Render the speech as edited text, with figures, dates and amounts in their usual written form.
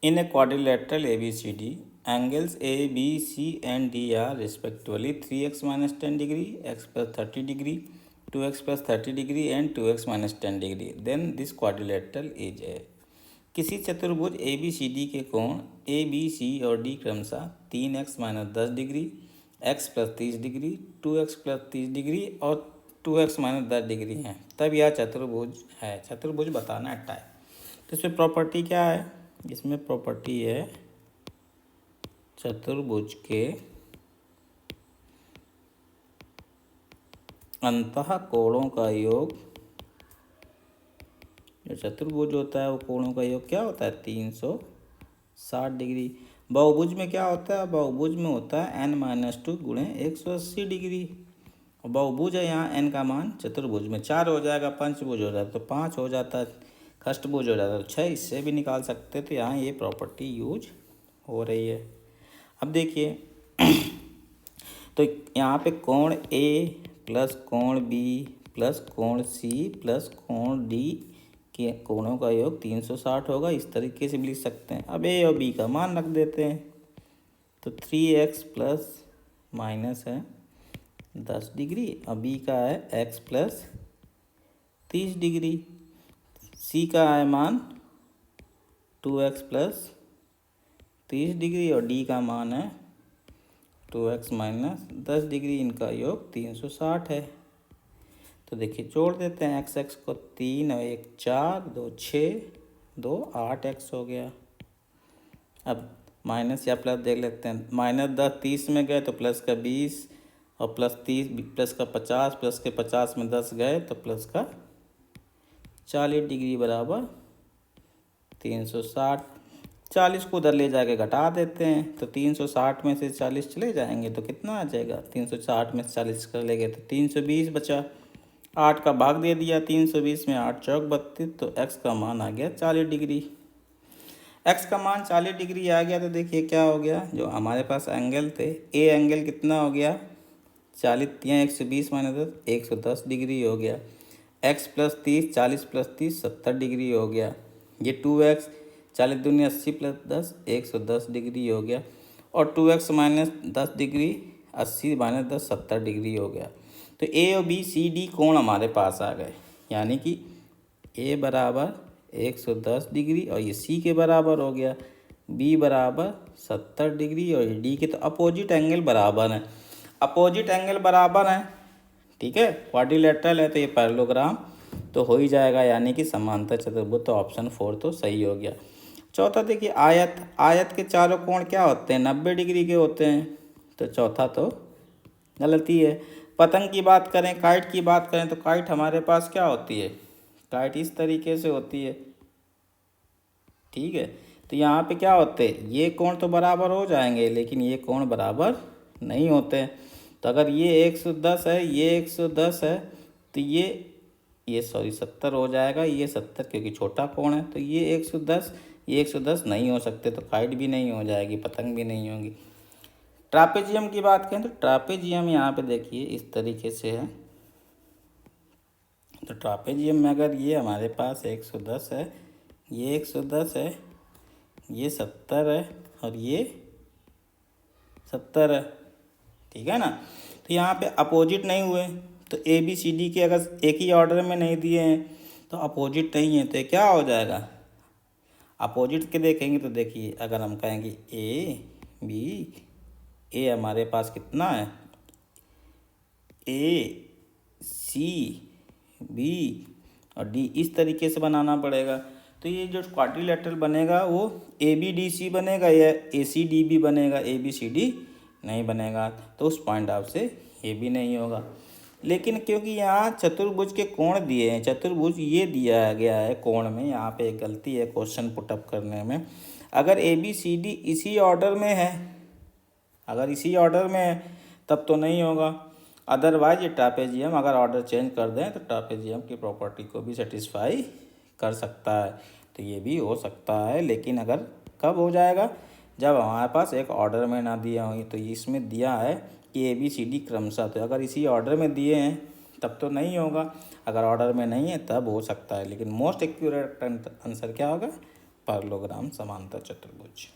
In a quadrilateral ABCD, angles A, B, C and D are respectively 3x minus 10 degree, x plus 30 degree, 2x plus 30 degree and 2x minus 10 degree. Then this quadrilateral is A. किसी चतुर्भुज ABCD के कोण A, B, C और D क्रमशः 3x minus 10 degree, x plus 30 degree, 2x plus 30 degree और 2x minus 10 degree हैं, तब यह चतुर्भुज है। चतुर्भुज बताना है टाइप। तो इसमें प्रॉपर्टी क्या है? इसमें प्रॉपर्टी है चतुर्भुज के अंतः कोणों का योग। जो चतुर्भुज होता है वो कोणों का योग क्या होता है? 360 डिग्री। बहुभुज में क्या होता है? बहुभुज में होता है n-2 गुणे 180 डिग्री। और बहुभुज है, यहाँ n का मान चतुर्भुज में 4 हो जाएगा, पंचभुज हो जाता तो 5 हो जाता है, खष्टभुज हो जाता तो 6, इससे भी निकाल सकते। तो यहाँ ये प्रॉपर्टी यूज हो रही है। अब देखिए तो यहाँ पे कोण A प्लस कोण B प्लस कोण C प्लस कोण D के कोणों का योग 360 होगा। इस तरीके से भी लिख सकते हैं। अब A और B का मान रख देते हैं। तो 3x प्लस माइनस है 10 डिग्री और B का है x प्लस 30 डिग्री। C का है मान 2x प्लस 30 डिग्री और D का मान है 2x माइनस 10 डिग्री। इनका योग 360 है। तो देखिए जोड़ देते हैं x को 3 और 1 4, 2 6, 2 8x हो गया। अब माइनस या प्लस देख लेते हैं। माइनस 10 30 में गए तो प्लस का 20 और प्लस 30 प्लस का 50, प्लस के 50 में 10 गए तो प्लस का 40 डिग्री बराबर 360। 40 को उधर ले जाके घटा देते हैं तो 360 में से 40 चले जाएंगे तो कितना आ जाएगा? 360 में से 40 कर लेंगे तो 320 बचा। 8 का भाग दे दिया 320 में, 8 चौक 32, तो x का मान आ गया 40 डिग्री। x का मान 40 डिग्री आ गया तो देखिए क्या हो गया, जो हमारे पास एंगल थे ए एंगल कितना हो गया? 40 या 120 माइनस 10 110 डिग्री हो गया। x प्लस 30 40 प्लस 30 70 डिग्री हो गया। ये 2x 40 दूनी 80 प्लस 10 110 डिग्री हो गया। और 2x minus 10 degree 80 minus 10 70 degree हो गया। तो ए और बी सी डी कोण हमारे पास आ गए, यानी कि ए बराबर 110 डिग्री और ये सी के बराबर हो गया, बी बराबर 70 डिग्री और ये डी के। तो अपोजिट एंगल बराबर हैं। अपोजिट एंगल बराबर हैं, ठीक है। क्वाड्रिलेटरल है तो ये पैरेललोग्राम तो हो ही जाएगा, यानी कि समांतर चतुर्भुज। तो ऑप्शन 4 तो सही हो गया। चौथा देखिए आयत। आयत के चारों कोण क्या होते हैं? 90 डिग्री के होते हैं। तो चौथा तो गलती है। पतंग की बात करें, काइट की बात करें तो काइट हमारे पास क्या होती है? काइट इस तरीके से होती है, ठीक है। तो यहाँ पे क्या होते हैं? ये कोण तो बराबर हो जाएंगे लेकिन ये कोण बराबर नहीं होते। तो अगर ये 110 है, ये 110 है तो ये 70 हो जाएगा। ये 70 क्योंकि छोटा कोण है। तो ये 110 ये 110 नहीं हो सकते, तो काइट भी नहीं हो जाएगी, पतंग भी नहीं होगी। ट्रापेजियम की बात करें तो ट्रापेजियम यहाँ पे देखिए इस तरीके से है। तो ट्रापेजियम में अगर ये हमारे पास 110 है, ये 110 है, ये 70 है और ये 70 है, ठीक है ना। तो यहाँ पे अपोजिट नहीं हुए। तो ए बी सी डी के अगर एक ही ऑर्डर में नहीं दिए हैं तो अपोजिट नहीं है, तो क्या हो जाएगा? अपोजिट के देखेंगे तो देखिए अगर हम कहेंगे ए बी, ए हमारे पास कितना है? ए सी बी और डी, इस तरीके से बनाना पड़ेगा। तो ये जो क्वाड्रिलेटरल बनेगा वो ए बी डी सी बनेगा या ए सी डी बी बनेगा, ए बी सी डी नहीं बनेगा। तो उस पॉइंट ऑफ से ये भी नहीं होगा। लेकिन क्योंकि यहाँ चतुर्भुज के कोण दिए हैं, चतुर्भुज ये दिया गया है कोण में, यहाँ पे एक गलती है क्वेश्चन पुटअप करने में। अगर ए बी सी डी इसी ऑर्डर में है, अगर इसी ऑर्डर में है तब तो नहीं होगा। अदरवाइज ये ट्रापेजियम अगर ऑर्डर चेंज कर दें तो ट्रापेजियम की प्रॉपर्टी को भी सेटिस्फाई कर सकता है। तो ये भी हो सकता है, लेकिन अगर कब हो जाएगा? जब हमारे पास एक ऑर्डर में ना दिया हो। तो इसमें दिया है कि ए बी सी डी क्रमशः, तो अगर इसी ऑर्डर में दिए हैं तब तो नहीं होगा। अगर ऑर्डर में नहीं है तब हो सकता है, लेकिन मोस्ट एक्यूरेट आंसर क्या होगा? पैरेललोग्राम समांतर चतुर्भुज।